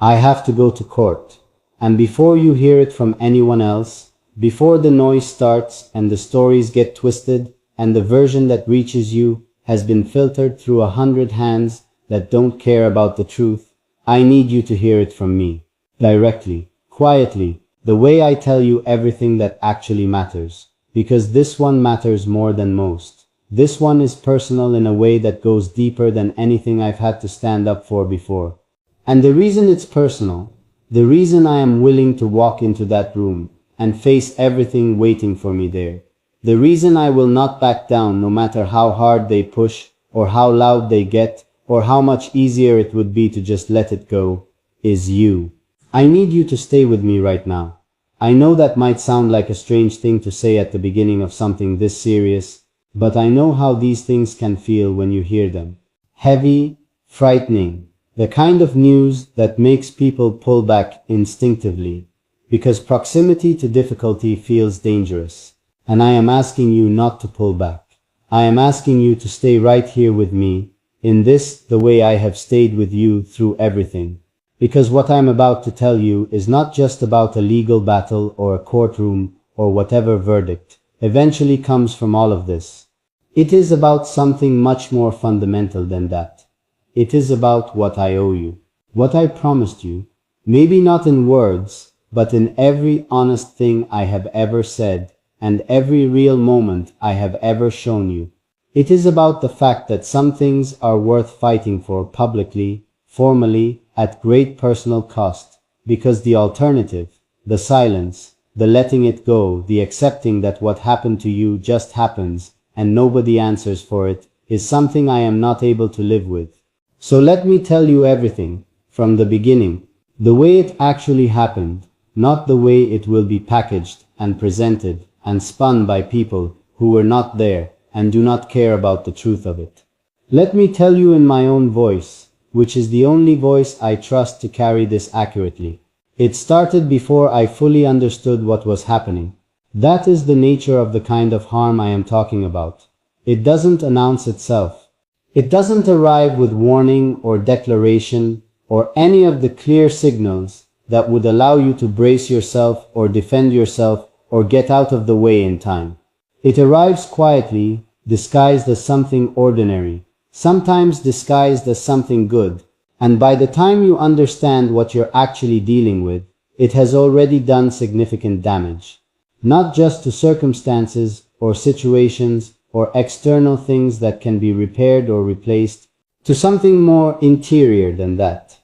I have to go to court. And before you hear it from anyone else, before the noise starts and the stories get twisted, and the version that reaches you has been filtered through 100 hands that don't care about the truth, I need you to hear it from me. Directly, quietly, the way I tell you everything that actually matters. Because this one matters more than most. This one is personal in a way that goes deeper than anything I've had to stand up for before. And the reason it's personal, the reason I am willing to walk into that room and face everything waiting for me there, the reason I will not back down no matter how hard they push or how loud they get or how much easier it would be to just let it go, is you. I need you to stay with me right now. I know that might sound like a strange thing to say at the beginning of something this serious, but I know how these things can feel when you hear them. Heavy, frightening, the kind of news that makes people pull back instinctively, because proximity to difficulty feels dangerous. And I am asking you not to pull back. I am asking you to stay right here with me, in this, the way I have stayed with you through everything. Because what I'm about to tell you is not just about a legal battle or a courtroom or whatever verdict eventually comes from all of this. It is about something much more fundamental than that. It is about what I owe you, what I promised you, maybe not in words, but in every honest thing I have ever said and every real moment I have ever shown you. It is about the fact that some things are worth fighting for publicly, formally, at great personal cost, because the alternative, the silence, the letting it go, the accepting that what happened to you just happens and nobody answers for it, is something I am not able to live with. So let me tell you everything, from the beginning, the way it actually happened, not the way it will be packaged and presented and spun by people who were not there and do not care about the truth of it. Let me tell you in my own voice, which is the only voice I trust to carry this accurately. It started before I fully understood what was happening. That is the nature of the kind of harm I am talking about. It doesn't announce itself. It doesn't arrive with warning or declaration or any of the clear signals that would allow you to brace yourself or defend yourself or get out of the way in time. It arrives quietly, disguised as something ordinary, sometimes disguised as something good, and by the time you understand what you're actually dealing with, it has already done significant damage. Not just to circumstances or situations or external things that can be repaired or replaced, to something more interior than that.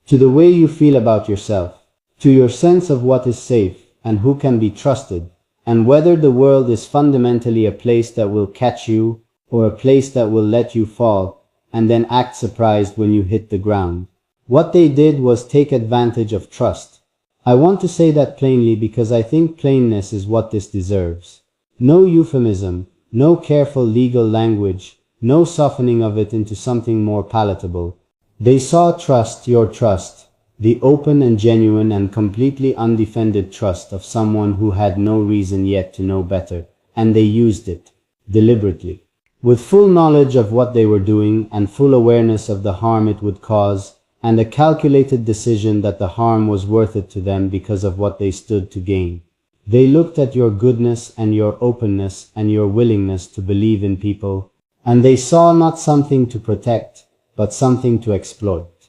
To the way you feel about yourself, to your sense of what is safe and who can be trusted, and whether the world is fundamentally a place that will catch you or a place that will let you fall and then act surprised when you hit the ground. What they did was take advantage of trust. I want to say that plainly because I think plainness is what this deserves. No euphemism, no careful legal language, no softening of it into something more palatable. They saw trust, your trust, the open and genuine and completely undefended trust of someone who had no reason yet to know better, and they used it, deliberately. With full knowledge of what they were doing and full awareness of the harm it would cause, and a calculated decision that the harm was worth it to them because of what they stood to gain. They looked at your goodness and your openness and your willingness to believe in people, and they saw not something to protect, but something to exploit.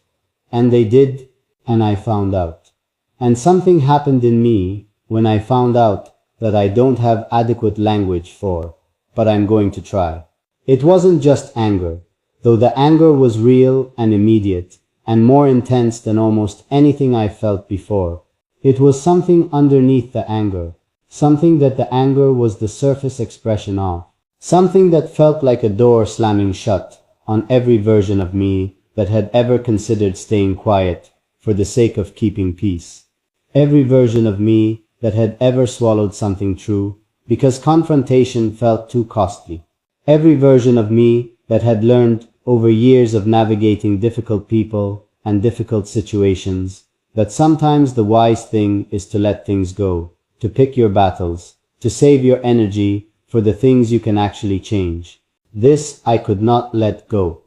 And they did, and I found out. And something happened in me when I found out that I don't have adequate language for, but I'm going to try. It wasn't just anger, though the anger was real and immediate, and more intense than almost anything I felt before. It was something underneath the anger, something that the anger was the surface expression of, something that felt like a door slamming shut on every version of me that had ever considered staying quiet for the sake of keeping peace. Every version of me that had ever swallowed something true because confrontation felt too costly. Every version of me that had learned over years of navigating difficult people and difficult situations that sometimes the wise thing is to let things go, to pick your battles, to save your energy for the things you can actually change. This I could not let go.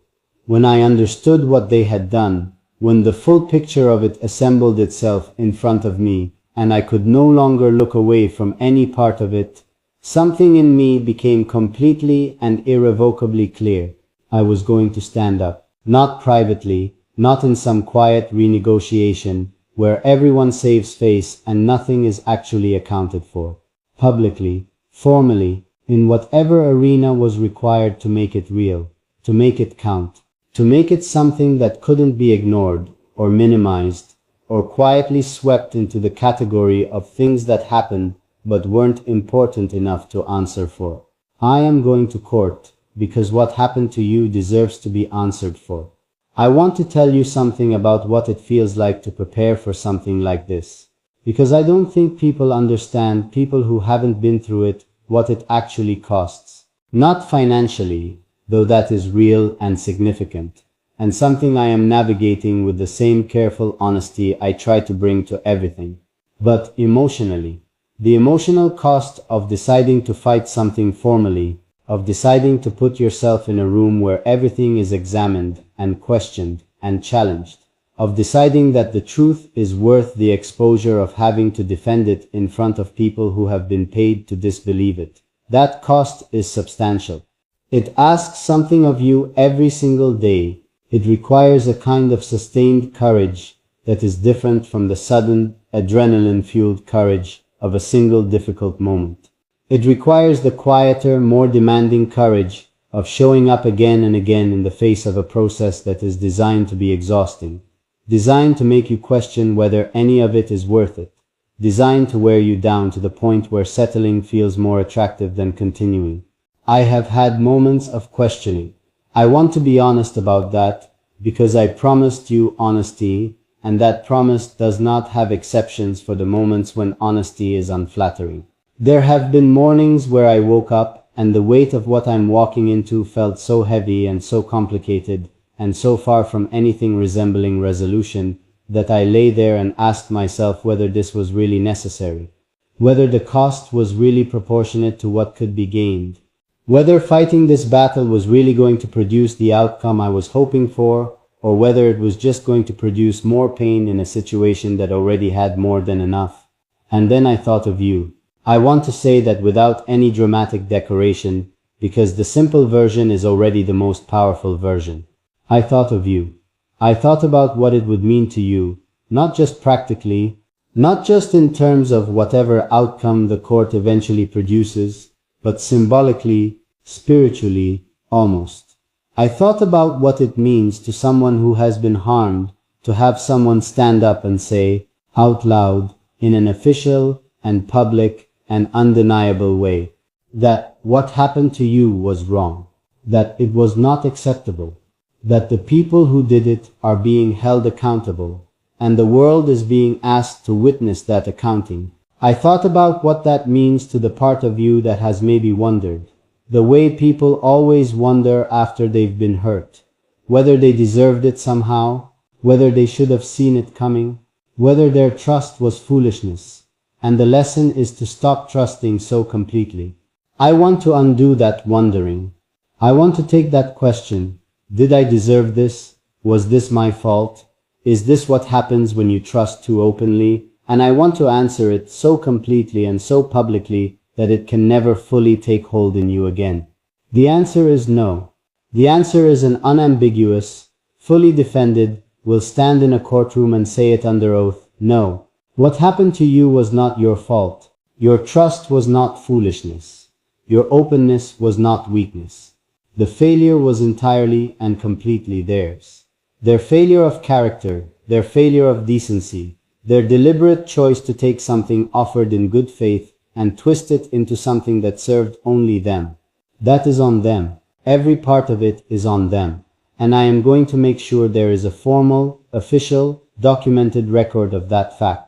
When I understood what they had done, when the full picture of it assembled itself in front of me, and I could no longer look away from any part of it, something in me became completely and irrevocably clear. I was going to stand up, not privately, not in some quiet renegotiation, where everyone saves face and nothing is actually accounted for. Publicly, formally, in whatever arena was required to make it real, to make it count, to make it something that couldn't be ignored, or minimized, or quietly swept into the category of things that happened but weren't important enough to answer for. I am going to court, because what happened to you deserves to be answered for. I want to tell you something about what it feels like to prepare for something like this, because I don't think people understand, people who haven't been through it, what it actually costs. Not financially, though that is real and significant, and something I am navigating with the same careful honesty I try to bring to everything, but emotionally. The emotional cost of deciding to fight something formally, of deciding to put yourself in a room where everything is examined and questioned and challenged, of deciding that the truth is worth the exposure of having to defend it in front of people who have been paid to disbelieve it. That cost is substantial. It asks something of you every single day. It requires a kind of sustained courage that is different from the sudden, adrenaline-fueled courage of a single difficult moment. It requires the quieter, more demanding courage of showing up again and again in the face of a process that is designed to be exhausting, designed to make you question whether any of it is worth it, designed to wear you down to the point where settling feels more attractive than continuing. I have had moments of questioning. I want to be honest about that, because I promised you honesty, and that promise does not have exceptions for the moments when honesty is unflattering. There have been mornings where I woke up and the weight of what I'm walking into felt so heavy and so complicated and so far from anything resembling resolution that I lay there and asked myself whether this was really necessary, whether the cost was really proportionate to what could be gained, whether fighting this battle was really going to produce the outcome I was hoping for, or whether it was just going to produce more pain in a situation that already had more than enough. And then I thought of you. I want to say that without any dramatic decoration, because the simple version is already the most powerful version. I thought of you. I thought about what it would mean to you, not just practically, not just in terms of whatever outcome the court eventually produces, but symbolically, spiritually, almost. I thought about what it means to someone who has been harmed to have someone stand up and say, out loud, in an official and public and undeniable way, that what happened to you was wrong, that it was not acceptable, that the people who did it are being held accountable, and the world is being asked to witness that accounting. I thought about what that means to the part of you that has maybe wondered, the way people always wonder after they've been hurt, whether they deserved it somehow, whether they should have seen it coming, whether their trust was foolishness. And the lesson is to stop trusting so completely. I want to undo that wondering. I want to take that question. Did I deserve this? Was this my fault? Is this what happens when you trust too openly? And I want to answer it so completely and so publicly that it can never fully take hold in you again. The answer is no. The answer is an unambiguous, fully defended, will stand in a courtroom and say it under oath, no. What happened to you was not your fault. Your trust was not foolishness. Your openness was not weakness. The failure was entirely and completely theirs. Their failure of character, their failure of decency, their deliberate choice to take something offered in good faith and twist it into something that served only them. That is on them. Every part of it is on them. And I am going to make sure there is a formal, official, documented record of that fact.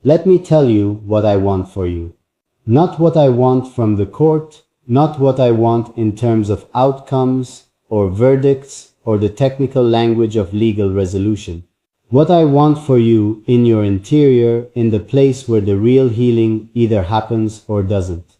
Let me tell you what I want for you. Not what I want from the court, not what I want in terms of outcomes or verdicts or the technical language of legal resolution. What I want for you in your interior, in the place where the real healing either happens or doesn't.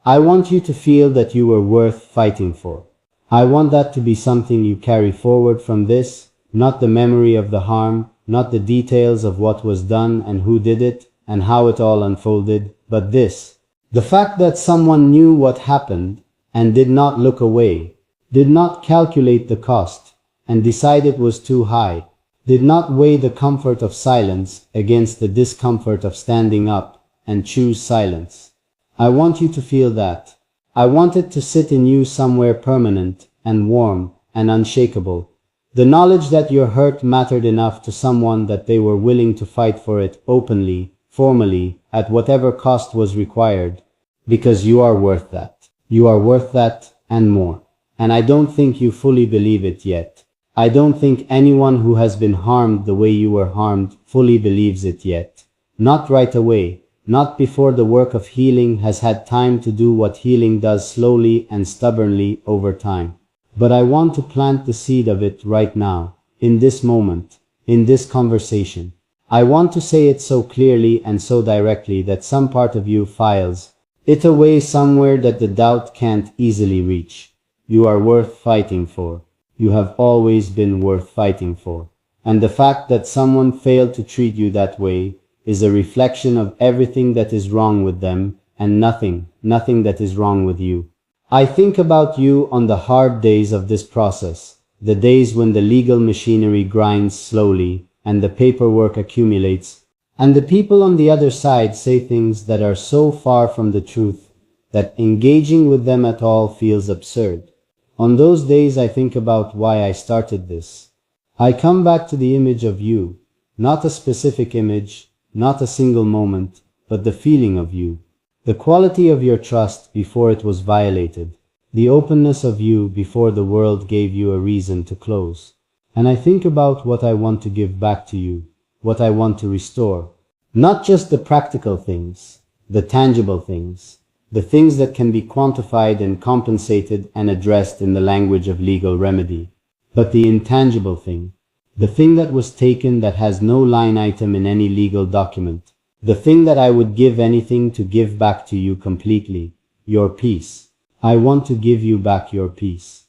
I want you to feel that you were worth fighting for. I want that to be something you carry forward from this, not the memory of the harm, not the details of what was done and who did it and how it all unfolded, but this. The fact that someone knew what happened and did not look away, did not calculate the cost and decide it was too high, did not weigh the comfort of silence against the discomfort of standing up and choose silence. I want you to feel that. I want it to sit in you somewhere permanent and warm and unshakable. The knowledge that your hurt mattered enough to someone that they were willing to fight for it openly, formally, at whatever cost was required, because you are worth that. You are worth that and more. And I don't think you fully believe it yet. I don't think anyone who has been harmed the way you were harmed fully believes it yet. Not right away, not before the work of healing has had time to do what healing does slowly and stubbornly over time. But I want to plant the seed of it right now, in this moment, in this conversation. I want to say it so clearly and so directly that some part of you files it away somewhere that the doubt can't easily reach. You are worth fighting for. You have always been worth fighting for. And the fact that someone failed to treat you that way is a reflection of everything that is wrong with them and nothing that is wrong with you. I think about you on the hard days of this process, the days when the legal machinery grinds slowly and the paperwork accumulates, and the people on the other side say things that are so far from the truth that engaging with them at all feels absurd. On those days I think about why I started this. I come back to the image of you, not a specific image, not a single moment, but the feeling of you. The quality of your trust before it was violated. The openness of you before the world gave you a reason to close. And I think about what I want to give back to you, what I want to restore. Not just the practical things, the tangible things, the things that can be quantified and compensated and addressed in the language of legal remedy, but the intangible thing, the thing that was taken that has no line item in any legal document, the thing that I would give anything to give back to you completely, your peace. I want to give you back your peace.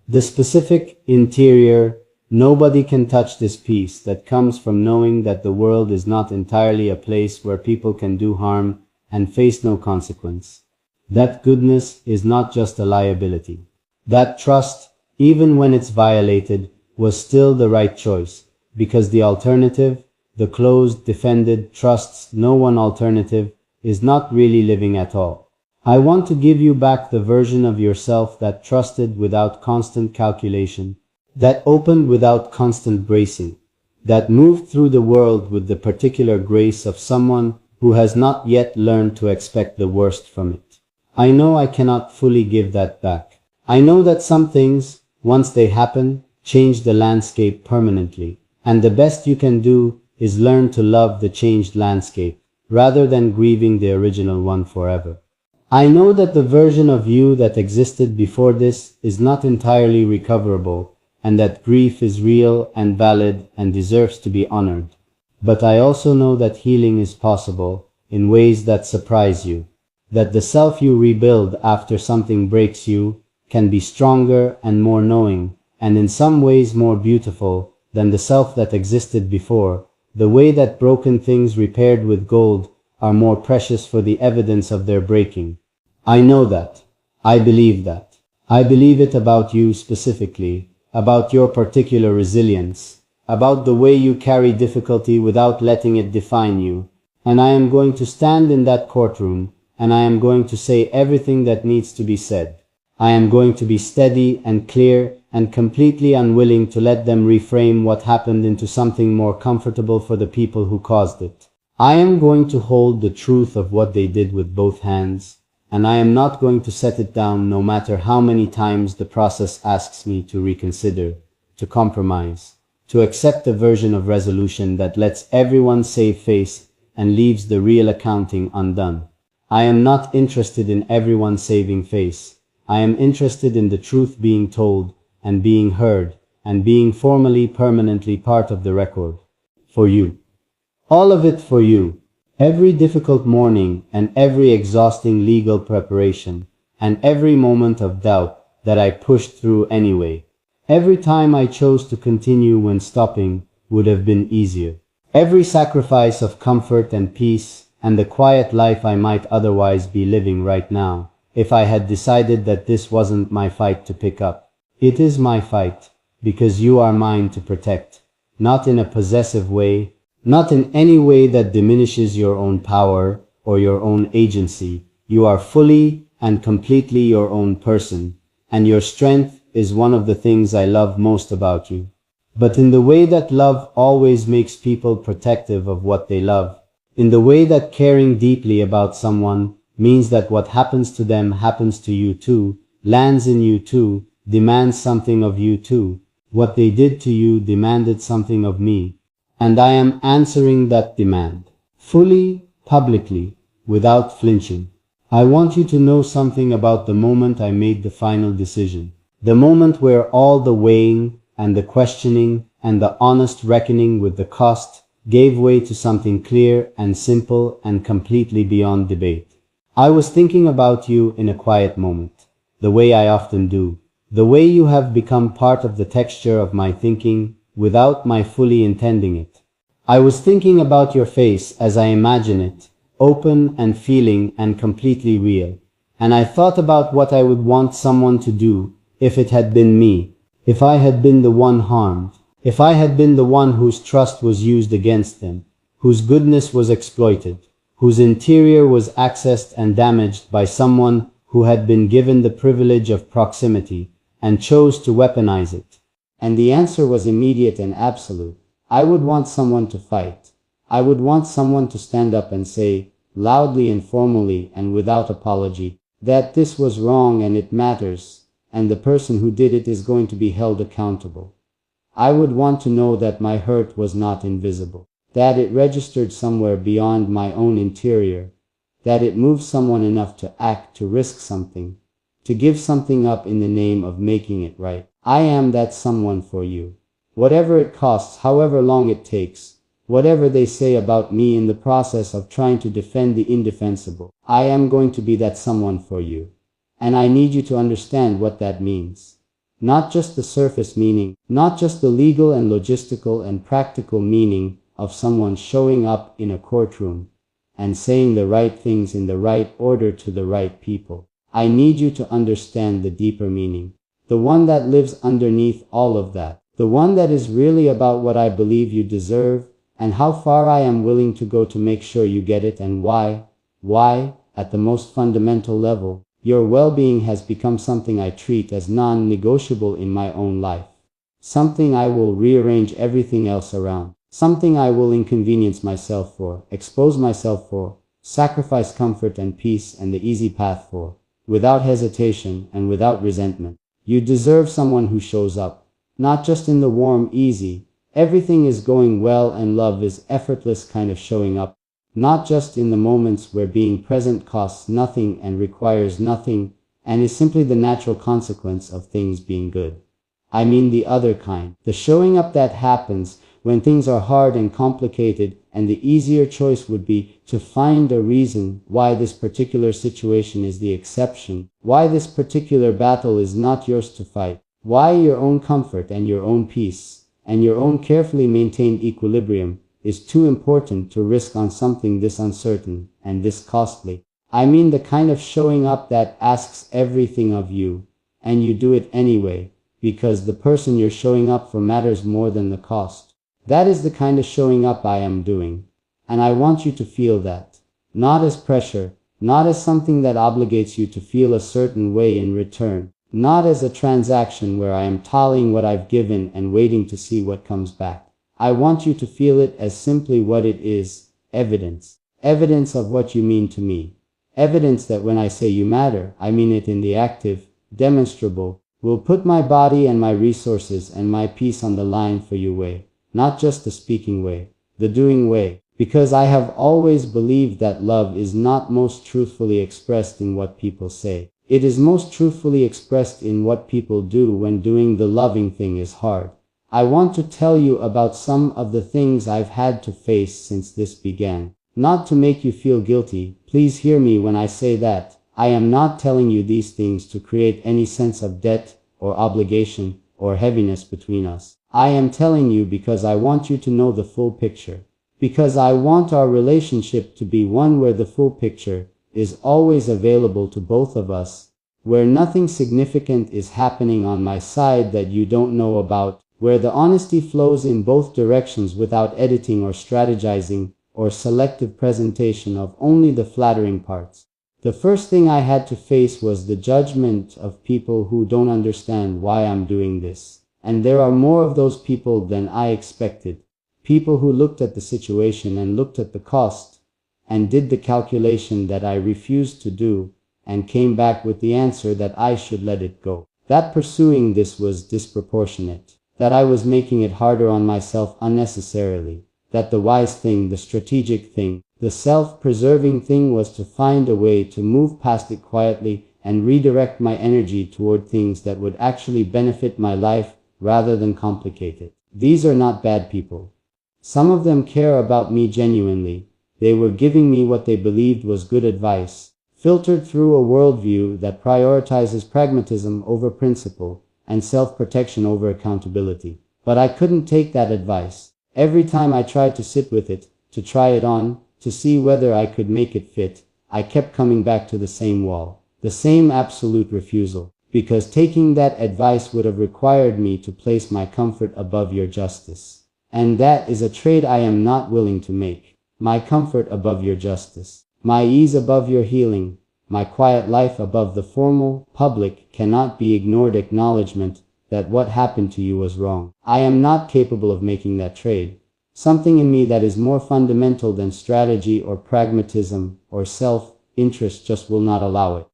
The specific, interior, nobody can touch this peace that comes from knowing that the world is not entirely a place where people can do harm and face no consequence. That goodness is not just a liability. That trust, even when it's violated, was still the right choice, because the alternative, the closed, defended, trusts no one alternative, is not really living at all. I want to give you back the version of yourself that trusted without constant calculation, that opened without constant bracing, that moved through the world with the particular grace of someone who has not yet learned to expect the worst from it. I know I cannot fully give that back. I know that some things, once they happen, change the landscape permanently, and the best you can do is learn to love the changed landscape, rather than grieving the original one forever. I know that the version of you that existed before this is not entirely recoverable, and that grief is real and valid and deserves to be honored. But I also know that healing is possible in ways that surprise you, that the self you rebuild after something breaks you can be stronger and more knowing, and in some ways more beautiful than the self that existed before. The way that broken things repaired with gold are more precious for the evidence of their breaking. I know that. I believe that. I believe it about you specifically, about your particular resilience, about the way you carry difficulty without letting it define you. And I am going to stand in that courtroom, and I am going to say everything that needs to be said. I am going to be steady and clear and completely unwilling to let them reframe what happened into something more comfortable for the people who caused it. I am going to hold the truth of what they did with both hands, and I am not going to set it down no matter how many times the process asks me to reconsider, to compromise, to accept a version of resolution that lets everyone save face and leaves the real accounting undone. I am not interested in everyone saving face. I am interested in the truth being told and being heard and being formally, permanently part of the record. For you. All of it for you. Every difficult morning and every exhausting legal preparation and every moment of doubt that I pushed through anyway. Every time I chose to continue when stopping would have been easier. Every sacrifice of comfort and peace and the quiet life I might otherwise be living right now, if I had decided that this wasn't my fight to pick up. It is my fight, because you are mine to protect, not in a possessive way, not in any way that diminishes your own power or your own agency. You are fully and completely your own person, and your strength is one of the things I love most about you. But in the way that love always makes people protective of what they love, in the way that caring deeply about someone means that what happens to them happens to you too, lands in you too, demands something of you too. What they did to you demanded something of me, and I am answering that demand, fully, publicly, without flinching. I want you to know something about the moment I made the final decision, the moment where all the weighing and the questioning and the honest reckoning with the cost gave way to something clear and simple and completely beyond debate. I was thinking about you in a quiet moment, the way I often do, the way you have become part of the texture of my thinking without my fully intending it. I was thinking about your face as I imagine it, open and feeling and completely real. And I thought about what I would want someone to do if it had been me, if I had been the one harmed, if I had been the one whose trust was used against them, whose goodness was exploited, whose interior was accessed and damaged by someone who had been given the privilege of proximity and chose to weaponize it. And the answer was immediate and absolute. I would want someone to fight. I would want someone to stand up and say, loudly and formally and without apology, that this was wrong and it matters, and the person who did it is going to be held accountable. I would want to know that my hurt was not invisible, that it registered somewhere beyond my own interior, that it moved someone enough to act, to risk something, to give something up in the name of making it right. I am that someone for you. Whatever it costs, however long it takes, whatever they say about me in the process of trying to defend the indefensible, I am going to be that someone for you. And I need you to understand what that means. Not just the surface meaning, not just the legal and logistical and practical meaning of someone showing up in a courtroom and saying the right things in the right order to the right people. I need you to understand the deeper meaning, the one that lives underneath all of that, the one that is really about what I believe you deserve and how far I am willing to go to make sure you get it, and why, at the most fundamental level, your well-being has become something I treat as non-negotiable in my own life. Something I will rearrange everything else around. Something I will inconvenience myself for, expose myself for, sacrifice comfort and peace and the easy path for, without hesitation and without resentment. You deserve someone who shows up, not just in the warm, easy, everything is going well and love is effortless kind of showing up, not just in the moments where being present costs nothing and requires nothing and is simply the natural consequence of things being good. I mean the other kind, the showing up that happens when things are hard and complicated, and the easier choice would be to find a reason why this particular situation is the exception, why this particular battle is not yours to fight, why your own comfort and your own peace and your own carefully maintained equilibrium is too important to risk on something this uncertain and this costly. I mean the kind of showing up that asks everything of you, and you do it anyway, because the person you're showing up for matters more than the cost. That is the kind of showing up I am doing, and I want you to feel that. Not as pressure, not as something that obligates you to feel a certain way in return, not as a transaction where I am tallying what I've given and waiting to see what comes back. I want you to feel it as simply what it is, evidence. Evidence of what you mean to me. Evidence that when I say you matter, I mean it in the active, demonstrable, will put my body and my resources and my peace on the line for you way. Not just the speaking way, the doing way, because I have always believed that love is not most truthfully expressed in what people say. It is most truthfully expressed in what people do when doing the loving thing is hard. I want to tell you about some of the things I've had to face since this began. Not to make you feel guilty, please hear me when I say that. I am not telling you these things to create any sense of debt or obligation or heaviness between us. I am telling you because I want you to know the full picture. Because I want our relationship to be one where the full picture is always available to both of us, where nothing significant is happening on my side that you don't know about, where the honesty flows in both directions without editing or strategizing or selective presentation of only the flattering parts. The first thing I had to face was the judgment of people who don't understand why I'm doing this. And there are more of those people than I expected. People who looked at the situation and looked at the cost and did the calculation that I refused to do and came back with the answer that I should let it go. That pursuing this was disproportionate. That I was making it harder on myself unnecessarily. That the wise thing, the strategic thing, the self-preserving thing was to find a way to move past it quietly and redirect my energy toward things that would actually benefit my life rather than complicate it. These are not bad people. Some of them care about me genuinely. They were giving me what they believed was good advice, filtered through a worldview that prioritizes pragmatism over principle and self-protection over accountability. But I couldn't take that advice. Every time I tried to sit with it, to try it on, to see whether I could make it fit, I kept coming back to the same wall, the same absolute refusal, because taking that advice would have required me to place my comfort above your justice. And that is a trade I am not willing to make. My comfort above your justice, my ease above your healing, my quiet life above the formal, public, cannot be ignored acknowledgement that what happened to you was wrong. I am not capable of making that trade. Something in me that is more fundamental than strategy or pragmatism or self-interest just will not allow it.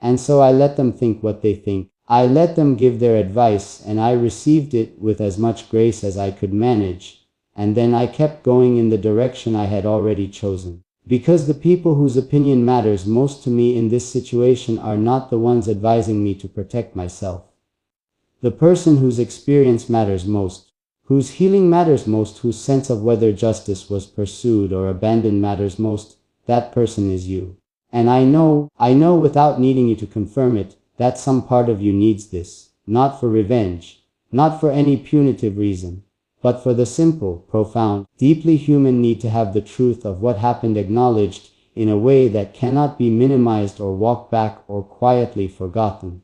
And so I let them think what they think. I let them give their advice, and I received it with as much grace as I could manage. And then I kept going in the direction I had already chosen. Because the people whose opinion matters most to me in this situation are not the ones advising me to protect myself. The person whose experience matters most, whose healing matters most, whose sense of whether justice was pursued or abandoned matters most, that person is you. And I know without needing you to confirm it, that some part of you needs this, not for revenge, not for any punitive reason, but for the simple, profound, deeply human need to have the truth of what happened acknowledged in a way that cannot be minimized or walked back or quietly forgotten.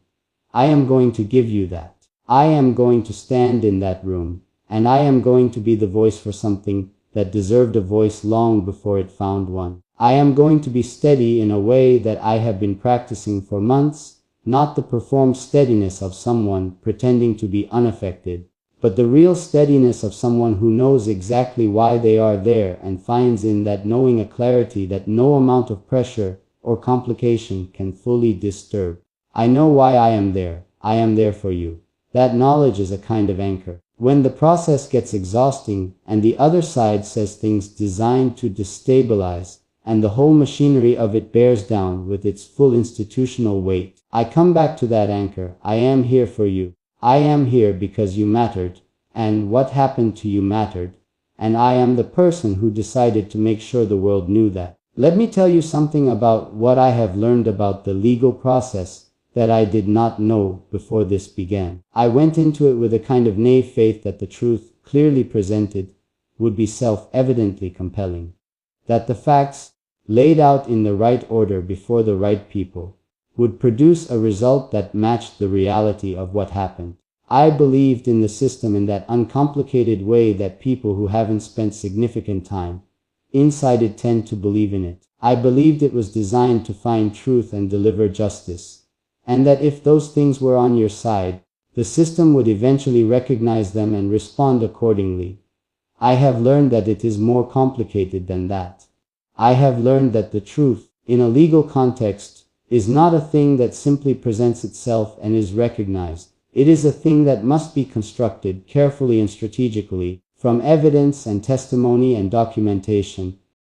I am going to give you that. I am going to stand in that room, and I am going to be the voice for something that deserved a voice long before it found one. I am going to be steady in a way that I have been practicing for months, not the performed steadiness of someone pretending to be unaffected, but the real steadiness of someone who knows exactly why they are there and finds in that knowing a clarity that no amount of pressure or complication can fully disturb. I know why I am there. I am there for you. That knowledge is a kind of anchor. When the process gets exhausting and the other side says things designed to destabilize, and the whole machinery of it bears down with its full institutional weight, I come back to that anchor. I am here for you. I am here because you mattered, and what happened to you mattered, and I am the person who decided to make sure the world knew that. Let me tell you something about what I have learned about the legal process that I did not know before this began. I went into it with a kind of naive faith that the truth, clearly presented, would be self-evidently compelling. That the facts, laid out in the right order before the right people, would produce a result that matched the reality of what happened. I believed in the system in that uncomplicated way that people who haven't spent significant time inside it tend to believe in it. I believed it was designed to find truth and deliver justice, and that if those things were on your side, the system would eventually recognize them and respond accordingly. I have learned that it is more complicated than that. I have learned that the truth, in a legal context, is not a thing that simply presents itself and is recognized. It is a thing that must be constructed carefully and strategically, from evidence and testimony and documentation,